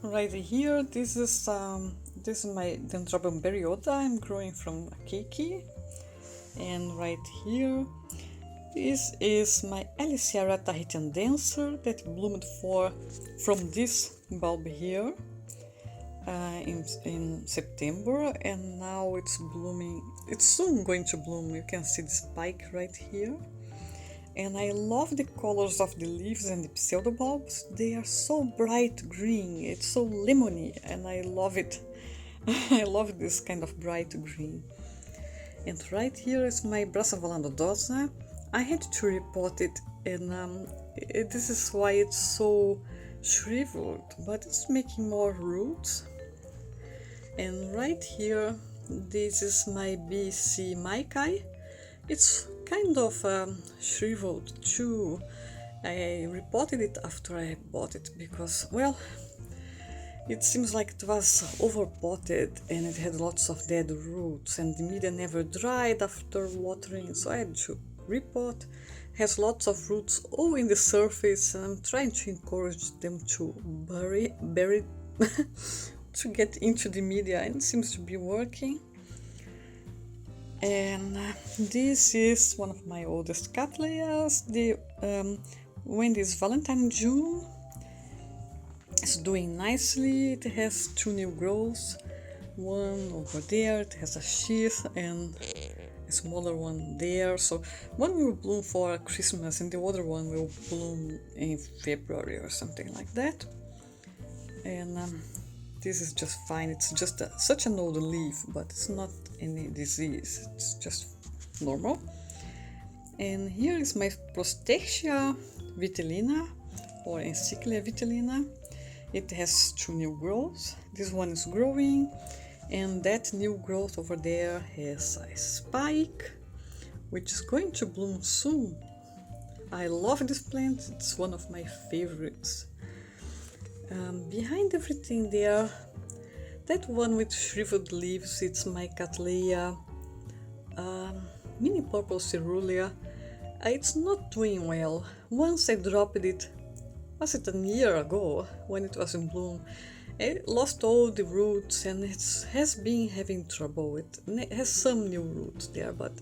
Right here, this is my Dendrobium Berryota I'm growing from a keiki, and right here, this is my Aliciara Tahitian Dancer that bloomed from this bulb here in September, and now it's blooming. It's soon going to bloom. You can see the spike right here. And I love the colors of the leaves and the pseudobulbs. They are so bright green, it's so lemony, and I love it. I love this kind of bright green. And right here is my Brassavola nodosa. I had to repot it, and this is why it's so shriveled, but it's making more roots. And right here, this is my BC Maikai. It's kind of shriveled too. I repotted it after I bought it because, well, it seems like it was overpotted and it had lots of dead roots, and the media never dried after watering, so I had to repot. It has lots of roots all in the surface, and I'm trying to encourage them to bury to get into the media, and it seems to be working. And this is one of my oldest cattleyas. The Wendy's Valentine June. It's doing nicely. It has 2 new growths. One over there, it has a sheath, and a smaller one there. So one will bloom for Christmas and the other one will bloom in February or something like that. And this is just fine. It's just such an old leaf, but it's not any disease. It's just normal. And here is my Prostechia vitellina or Encyclia vitellina. It has 2 new growths. This one is growing, and that new growth over there has a spike, which is going to bloom soon. I love this plant. It's one of my favorites. Behind everything there, that one with shriveled leaves, it's my Cattleya mini purple cerulean. It's not doing well. Once I dropped it, was it a year ago when it was in bloom? It lost all the roots and it has been having trouble. It has some new roots there, but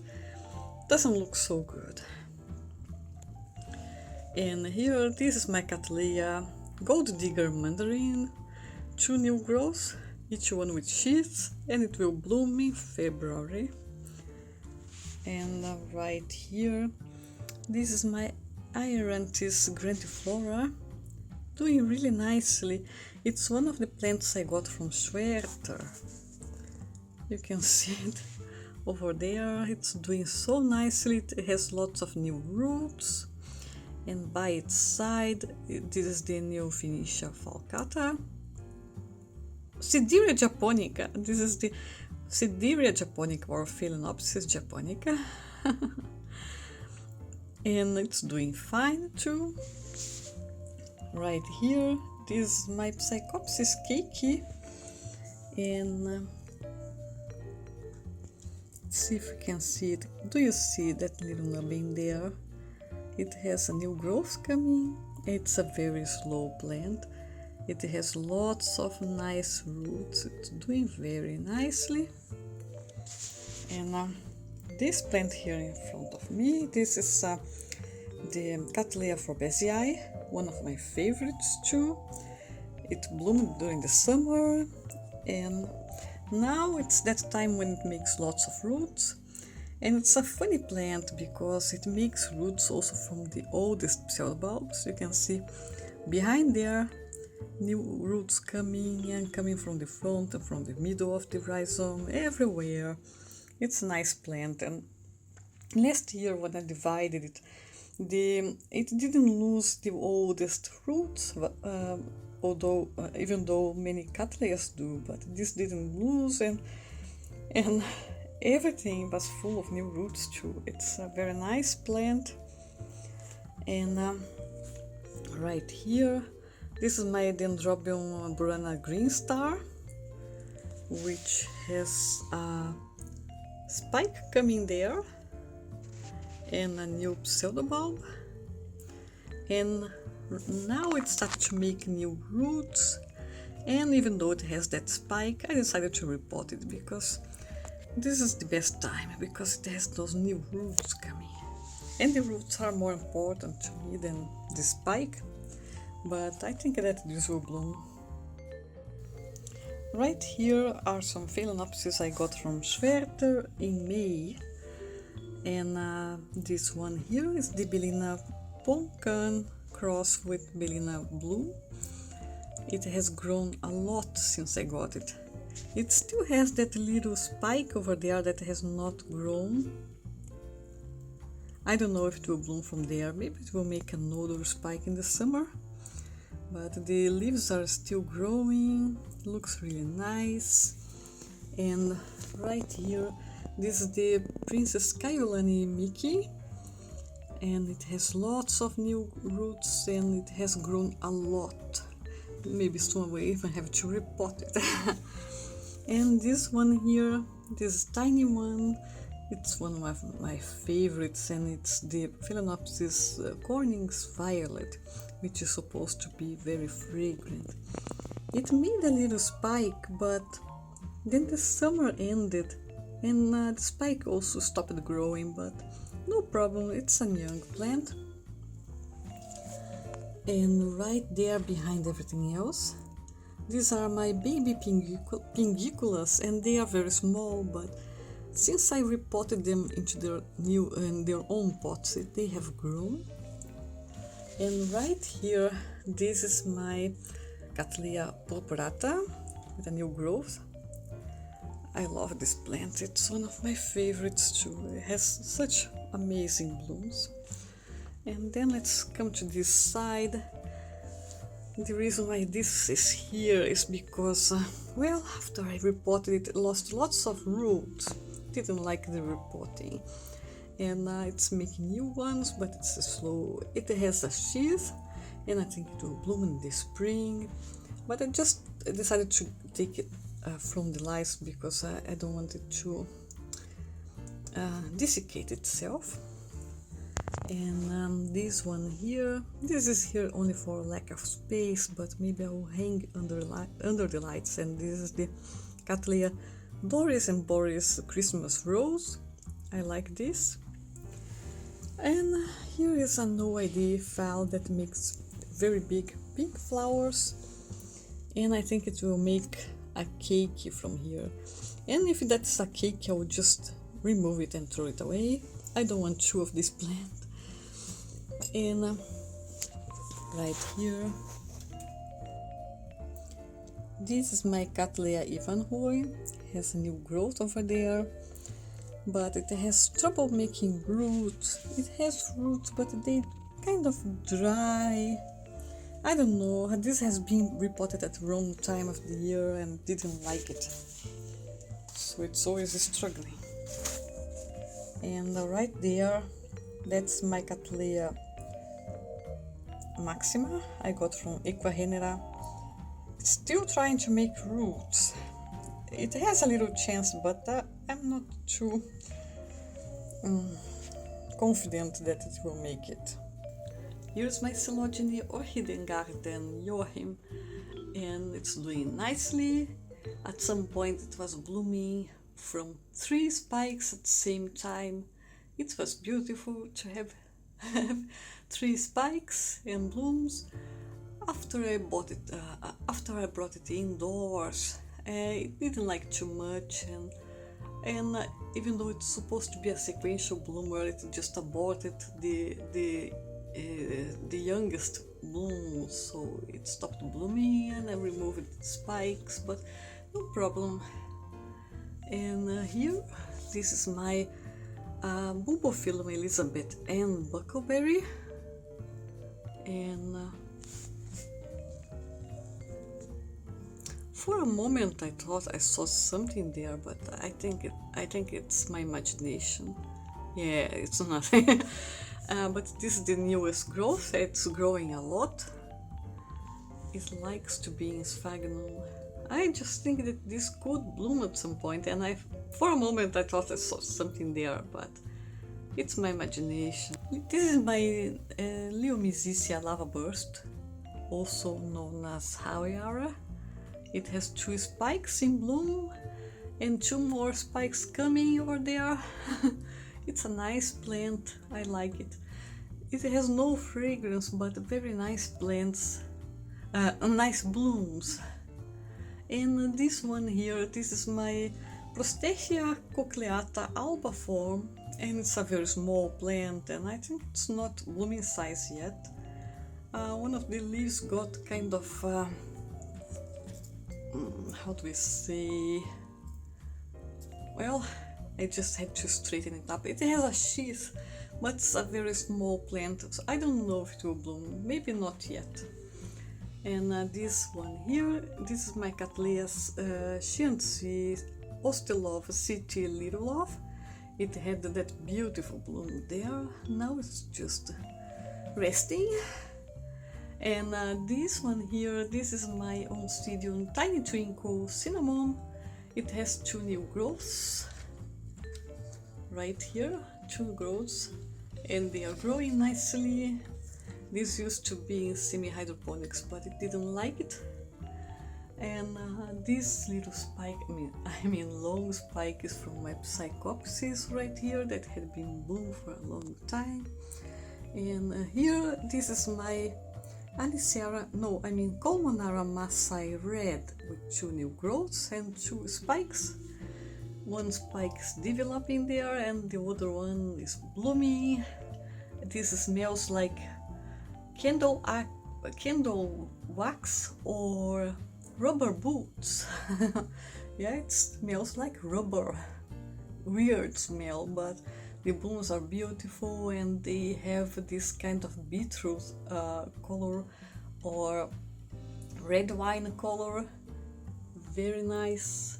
doesn't look so good. And here, this is my Cattleya Gold Digger Mandarin, 2 new growths, each one with sheaths, and it will bloom in February. And right here, this is my Airanthus grandiflora, doing really nicely. It's one of the plants I got from Schwerter. You can see it over there. It's doing so nicely. It has lots of new roots. And by its side, this is the new Phoenicia falcata. Sidereia japonica. This is the Sidereia japonica or Phalaenopsis japonica. And it's doing fine too. Right here, this is my Psychopsis keiki. And let's see if we can see it. Do you see that little nubbin there? It has a new growth coming. It's a very slow plant. It has lots of nice roots. It's doing very nicely. And this plant here in front of me, this is the Cattleya forbesii, one of my favorites too. It bloomed during the summer, and now it's that time when it makes lots of roots. And it's a funny plant because it makes roots also from the oldest pseudobulbs. You can see behind there new roots coming from the front and from the middle of the rhizome, everywhere. It's a nice plant. And last year when I divided it, it didn't lose the oldest roots, even though many Cattleyas do, but this didn't lose, and everything was full of new roots too. It's a very nice plant. And right here, this is my Dendrobium burana green star, which has a spike coming there and a new pseudobulb. And now it starts to make new roots, And even though it has that spike, I decided to repot it because this is the best time, because it has those new roots coming. And the roots are more important to me than the spike, but I think that this will bloom. Right here are some Phalaenopsis I got from Schwerter in May. And this one here is the Bellina Poncan cross with Bellina Blue. It has grown a lot since I got it. It still has that little spike over there that has not grown. I don't know if it will bloom from there. Maybe it will make another spike in the summer. But the leaves are still growing. Looks really nice. And right here, this is the Princess Kaiulani Mickey. And it has lots of new roots and it has grown a lot. Maybe soon we even have to repot it. And this one here, this tiny one, it's one of my favorites, and it's the Phalaenopsis Corning's Violet, which is supposed to be very fragrant. It made a little spike, but then the summer ended and the spike also stopped growing, but no problem, it's a young plant. And right there behind everything else, these are my baby pingiculas, and they are very small, but since I repotted them into their own pots, they have grown. And right here, this is my Cattleya purpurata with a new growth. I love this plant, it's one of my favorites too. It has such amazing blooms. And then let's come to this side. The reason why this is here is because, well, after I repotted it, it lost lots of roots. Didn't like the repotting. And it's making new ones, but it's slow. It has a sheath, and I think it will bloom in the spring. But I just decided to take it from the lights because I don't want it to desiccate itself. And this one here, this is here only for lack of space, but maybe I will hang under the lights. And this is the Cattleya Doris and Boris Christmas Rose. I like this. And here is a no ID phal that makes very big pink flowers, and I think it will make a cake from here. And if that's a cake, I will just remove it and throw it away. I don't want two of this plant. And right here, this is my Cattleya Ivanhoe. Has a new growth over there, but it has trouble making roots. It has roots, but they kind of dry. I don't know, this has been repotted at the wrong time of the year and didn't like it, so it's always struggling. And right there, that's my Cattleya Maxima I got from Equagenera. It's still trying to make roots. It has a little chance, but I'm not too confident that it will make it. Here's my Coleogyne Orchid Garden Joachim, and it's doing nicely. At some point it was blooming from 3 spikes at the same time. It was beautiful to have 3 spikes and blooms. After I brought it indoors, it didn't like too much, and even though it's supposed to be a sequential bloomer, it just aborted the youngest bloom, so it stopped blooming, and I removed the spikes, but no problem. And here, this is my Bulbophyllum Elizabeth Ann Buckleberry, and for a moment I thought I saw something there, but I think it's my imagination. Yeah, it's nothing. But this is the newest growth. It's growing a lot. It likes to be in sphagnum. I just think that this could bloom at some point, and for a moment I thought I saw something there, but it's my imagination. This is my Leomycetia lava burst, also known as Hawaiara. It has 2 spikes in bloom and 2 more spikes coming over there. It's a nice plant, I like it. It has no fragrance but very nice plants, nice blooms. And this one here, this is my Prostechia cochleata albiform, and it's a very small plant and I think it's not blooming size yet. One of the leaves got kind of, how do we say, well, I just had to straighten it up. It has a sheath, but it's a very small plant, so I don't know if it will bloom, maybe not yet. And this one here, this is my Cattleyas Chianti Ostelov City Little Love. It had that beautiful bloom there, now it's just resting. And this one here, this is my Oncidium Tiny Twinkle Cinnamon. It has 2 new growths right here, 2 growths, and they are growing nicely. This used to be in semi-hydroponics, but it didn't like it. And this little spike, I mean long spike, is from my Psychopsis right here that had been bloom for a long time. And here, this is my Colmonara Maasai Red with 2 new growths and 2 spikes. One spike is developing there and the other one is blooming. This smells like candle wax or rubber boots. Yeah, it smells like rubber. Weird smell, but the blooms are beautiful and they have this kind of beetroot color or red wine color. Very nice.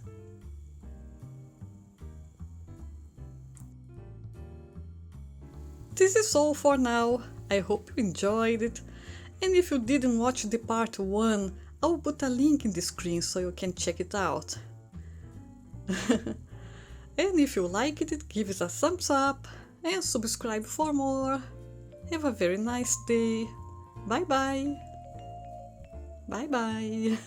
This is all for now. I hope you enjoyed it. And if you didn't watch the part 1, I'll put a link in the screen so you can check it out. And if you liked it, give it a thumbs up and subscribe for more. Have a very nice day. Bye bye. Bye bye.